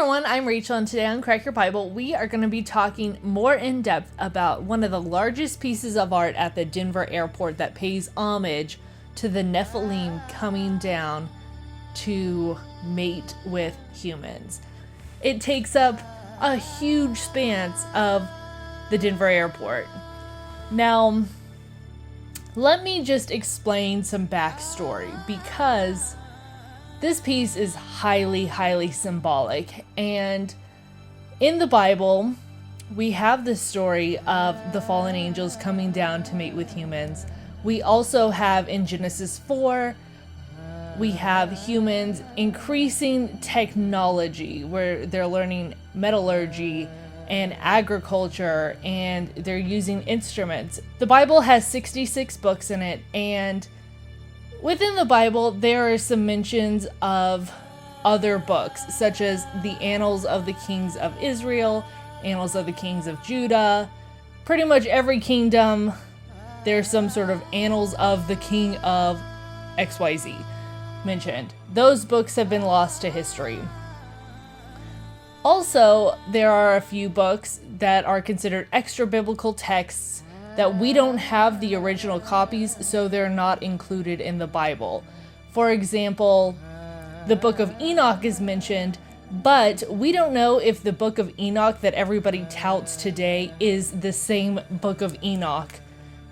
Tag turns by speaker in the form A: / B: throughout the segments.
A: everyone, I'm Rachel, and today on Crack Your Bible, we are going to be talking more in depth about one of the largest pieces of art at the Denver airport that pays homage to the Nephilim coming down to mate with humans. It takes up a huge span of the Denver airport. Now, let me just explain some backstory, because this piece is highly, highly symbolic. And in the Bible, we have the story of the fallen angels coming down to mate with humans. We also have in Genesis 4, we have humans increasing technology where they're learning metallurgy and agriculture, and they're using instruments. The Bible has 66 books in it, and within the Bible, there are some mentions of other books, such as the Annals of the Kings of Israel, Annals of the Kings of Judah. Pretty much every kingdom, there's some sort of Annals of the King of XYZ mentioned. Those books have been lost to history. Also, there are a few books that are considered extra biblical texts that we don't have the original copies, so they're not included in the Bible. For example, the Book of Enoch is mentioned, but we don't know if the Book of Enoch that everybody touts today is the same Book of Enoch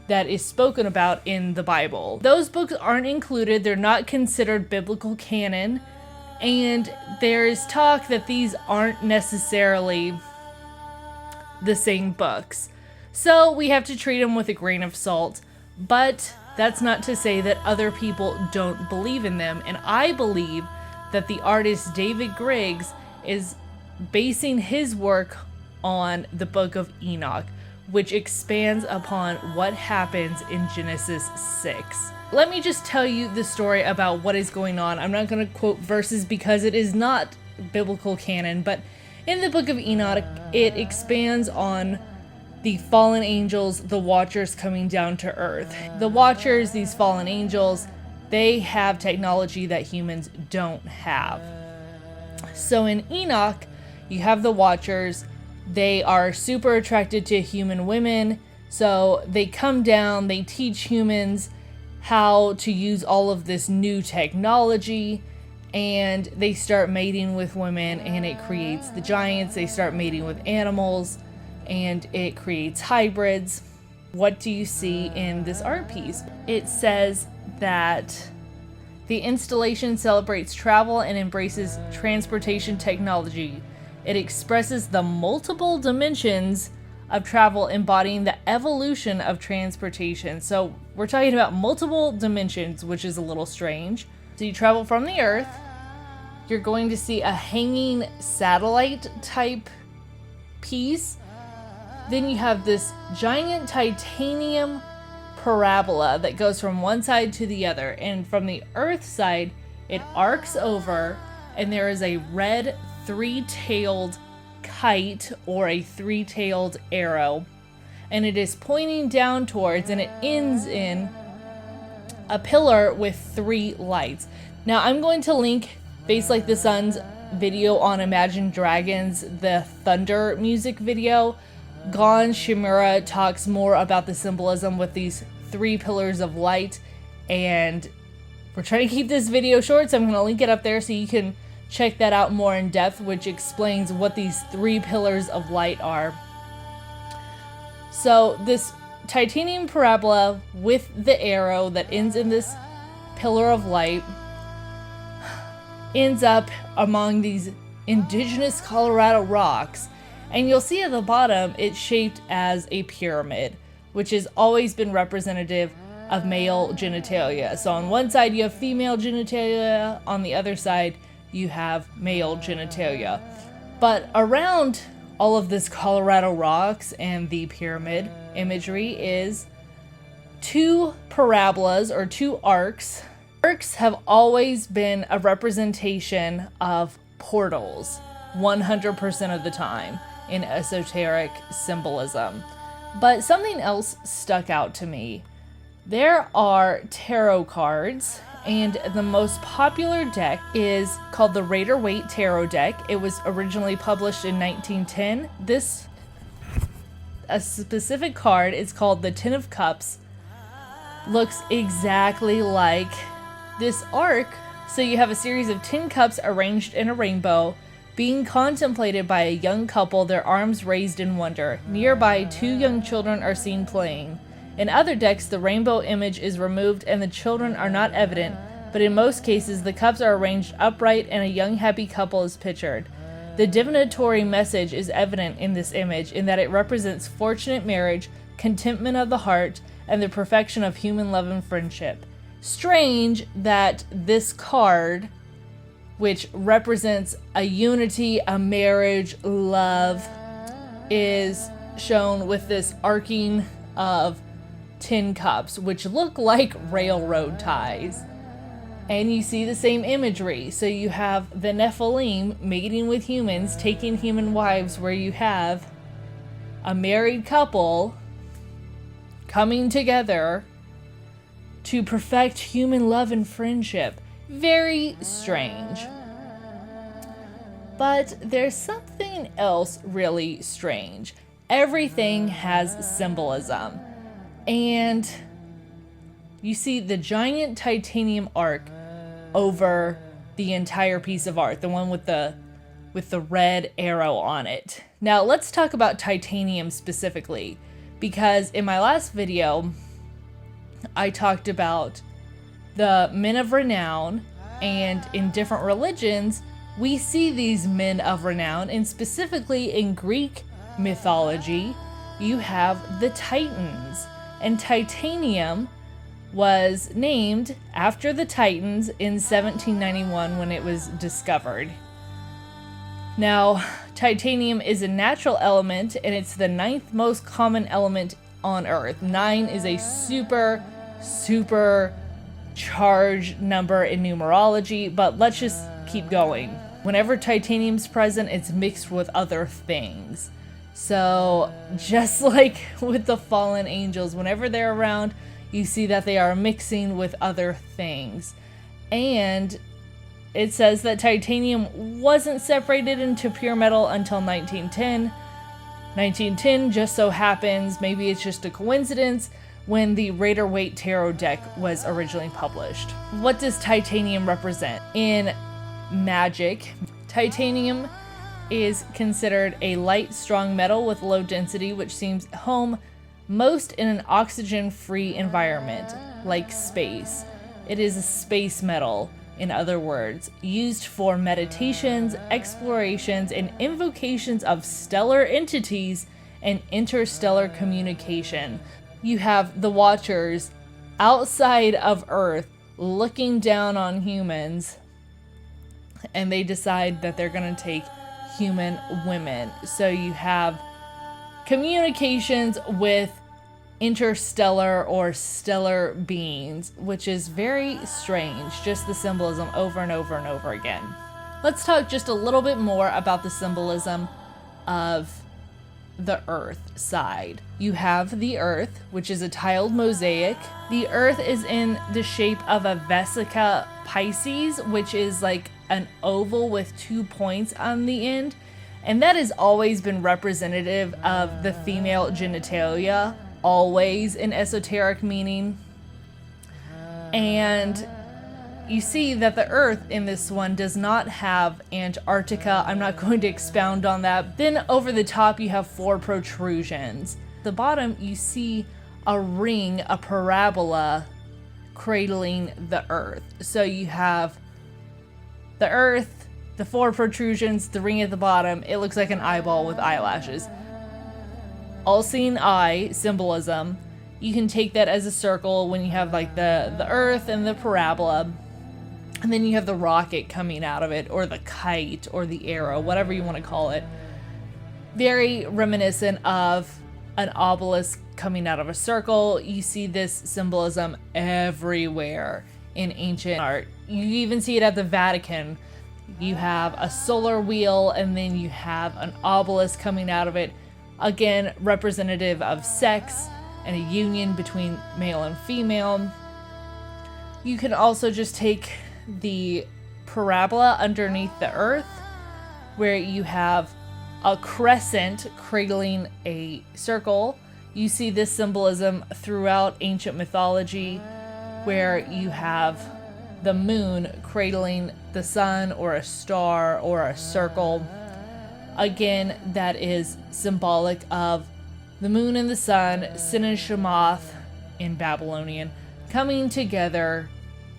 A: that is spoken about in the Bible. Those books aren't included, they're not considered biblical canon, and there is talk that these aren't necessarily the same books. So we have to treat them with a grain of salt, but that's not to say that other people don't believe in them. And I believe that the artist David Griggs is basing his work on the Book of Enoch, which expands upon what happens in Genesis 6. Let me just tell you the story about what is going on. I'm not going to quote verses because it is not biblical canon, but in the Book of Enoch, it expands on the fallen angels, the Watchers, coming down to Earth. The Watchers, these fallen angels, they have technology that humans don't have. So in Enoch, you have the Watchers. They are super attracted to human women, so they come down, they teach humans how to use all of this new technology, and they start mating with women, and it creates the giants. They start mating with animals, and it creates hybrids. What do you see in this art piece? It says that the installation celebrates travel and embraces transportation technology. It expresses the multiple dimensions of travel, embodying the evolution of transportation. So we're talking about multiple dimensions, which is a little strange. So you travel from the Earth, you're going to see a hanging satellite type piece. Then you have this giant titanium parabola that goes from one side to the other. And from the Earth side, it arcs over, and there is a red three-tailed kite or a three-tailed arrow. And it is pointing down towards, and it ends in a pillar with 3 lights. Now I'm going to link Face Like the Sun's video on Imagine Dragons, the Thunder music video. Gon Shimura talks more about the symbolism with these 3 pillars of light, and we're trying to keep this video short, so I'm going to link it up there so you can check that out more in depth, which explains what these 3 pillars of light are. So this titanium parabola with the arrow that ends in this pillar of light ends up among these indigenous Colorado rocks. And you'll see at the bottom, it's shaped as a pyramid, which has always been representative of male genitalia. So on one side you have female genitalia, on the other side you have male genitalia. But around all of this Colorado rocks and the pyramid imagery is 2 parabolas or 2 arcs. Arcs have always been a representation of portals 100% of the time in esoteric symbolism. But something else stuck out to me. There are tarot cards, and the most popular deck is called the Rider-Waite Tarot Deck. It was originally published in 1910. A specific card is called the Ten of Cups. Looks exactly like this arc. So you have a series of 10 cups arranged in a rainbow, being contemplated by a young couple, their arms raised in wonder. Nearby, 2 young children are seen playing. In other decks, the rainbow image is removed and the children are not evident, but in most cases, the cups are arranged upright and a young happy couple is pictured. The divinatory message is evident in this image in that it represents fortunate marriage, contentment of the heart, and the perfection of human love and friendship. Strange that this card, which represents a unity, a marriage, love, is shown with this arcing of 10 cups, which look like railroad ties. And you see the same imagery. So you have the Nephilim mating with humans, taking human wives, where you have a married couple coming together to perfect human love and friendship. Very strange. But there's something else really strange. Everything has symbolism. And you see the giant titanium arc over the entire piece of art, the one with the red arrow on it. Now let's talk about titanium specifically, because in my last video I talked about the men of renown, and in different religions we see these men of renown, and specifically in Greek mythology you have the Titans, and titanium was named after the Titans in 1791 when it was discovered. Now, titanium is a natural element and it's the 9th most common element on Earth. 9 is a super charged number in numerology, but let's just keep going. Whenever titanium's present, it's mixed with other things. So just like with the fallen angels, whenever they're around, you see that they are mixing with other things. And it says that titanium wasn't separated into pure metal until 1910. 1910 just so happens, maybe it's just a coincidence, when the Rider-Waite Tarot deck was originally published. What does titanium represent? In magic, titanium is considered a light, strong metal with low density, which seems home most in an oxygen-free environment, like space. It is a space metal, in other words, used for meditations, explorations, and invocations of stellar entities and interstellar communication. You have the Watchers outside of Earth looking down on humans, and they decide that they're going to take human women. So you have communications with interstellar or stellar beings, which is very strange, just the symbolism over and over and over again. Let's talk just a little bit more about the symbolism of the Earth side. You have the Earth, which is a tiled mosaic. The Earth is in the shape of a vesica Pisces, which is like an oval with 2 points on the end, and that has always been representative of the female genitalia, always in esoteric meaning. And you see that the Earth in this one does not have Antarctica. I'm not going to expound on that. Then over the top you have 4 protrusions. At the bottom you see a ring, a parabola cradling the Earth. So you have the Earth, the 4 protrusions, the ring at the bottom. It looks like an eyeball with eyelashes. All-seeing eye symbolism. You can take that as a circle when you have like the Earth and the parabola. And then you have the rocket coming out of it, or the kite, or the arrow, whatever you want to call it. Very reminiscent of an obelisk coming out of a circle. You see this symbolism everywhere in ancient art. You even see it at the Vatican. You have a solar wheel, and then you have an obelisk coming out of it. Again, representative of sex, and a union between male and female. You can also just take the parabola underneath the earth, where you have a crescent cradling a circle. You see this symbolism throughout ancient mythology, where you have the moon cradling the sun or a star or a circle. Again, that is symbolic of the moon and the sun, Sin and Shamath in Babylonian, coming together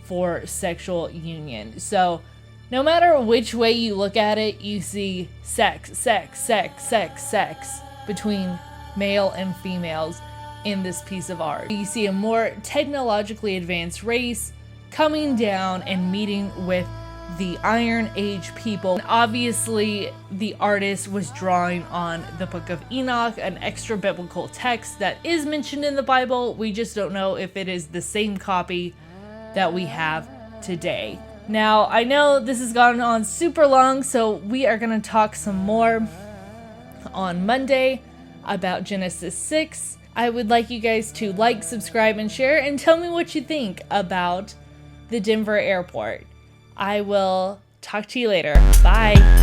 A: for sexual union. So no matter which way you look at it, you see sex between male and females in this piece of art. You see a more technologically advanced race coming down and meeting with the Iron Age people. And obviously, the artist was drawing on the Book of Enoch, an extra biblical text that is mentioned in the Bible. We just don't know if it is the same copy that we have today. Now, I know this has gone on super long, so we are going to talk some more on Monday about Genesis 6. I would like you guys to like, subscribe, and share, and tell me what you think about the Denver airport. I will talk to you later. Bye.